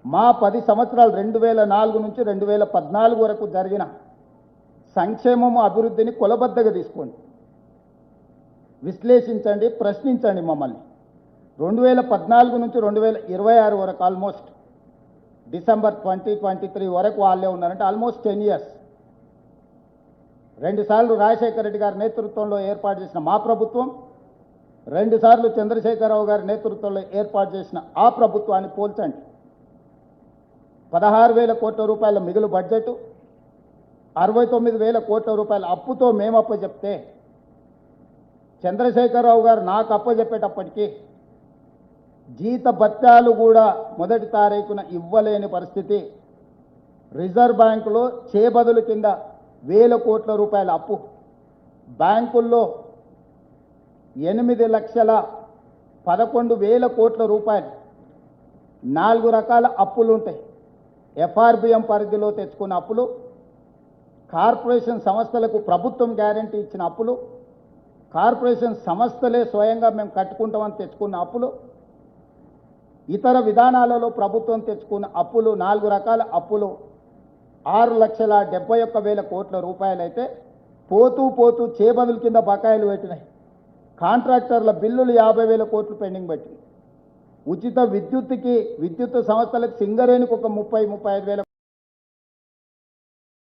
మా 10 సంవత్సరాలు 2004 నుంచి 2014 వరకు జరిగిన సంక్షేమము అభివృద్ధిని కొలబద్దగా తీసుకోండి, విశ్లేషించండి, ప్రశ్నించండి మమ్మల్ని. 2014 నుంచి 2026 వరకు ఆల్మోస్ట్ డిసెంబర్ 2023 వరకు వాళ్ళే ఉన్నారంటే ఆల్మోస్ట్ 10 ఇయర్స్. 2 సార్లు రాజశేఖర రెడ్డి గారి నేతృత్వంలో ఏర్పాటు చేసిన మా ప్రభుత్వం, 2 సార్లు చంద్రశేఖరరావు గారి నేతృత్వంలో ఏర్పాటు చేసిన ఆ ప్రభుత్వాన్ని పోల్చండి. 16,000 కోట్ల రూపాయల మిగులు బడ్జెట్, 69,000 కోట్ల రూపాయల అప్పుతో మేము అప్పచెప్తే చంద్రశేఖరరావు గారు నాకు అప్పచెప్పేటప్పటికీ జీత భత్యాలు కూడా మొదటి తారీఖున ఇవ్వలేని పరిస్థితి. రిజర్వ్ బ్యాంకులో చేబదులు కింద 1,000 కోట్ల రూపాయల అప్పు, బ్యాంకుల్లో 8,11,000 కోట్ల రూపాయలు, 4 రకాల అప్పులు ఉంటాయి. ఎఫ్ఆర్బిఎం పరిధిలో తెచ్చుకున్న అప్పులు, కార్పొరేషన్ సంస్థలకు ప్రభుత్వం గ్యారంటీ ఇచ్చిన అప్పులు, కార్పొరేషన్ సంస్థలే స్వయంగా మేము కట్టుకుంటామని తెచ్చుకున్న అప్పులు, ఇతర విధానాలలో ప్రభుత్వం తెచ్చుకున్న అప్పులు, 4 రకాల అప్పులు 6,71,000 కోట్ల రూపాయలైతే పోతూ పోతూ చేబదుల కింద బకాయిలు పెట్టినాయి. కాంట్రాక్టర్ల బిల్లులు 50,000 కోట్లు పెండింగ్ పెట్టినాయి. ఉచిత విద్యుత్ సంస్థలకు సింగరేణికి ఒక 30,35,000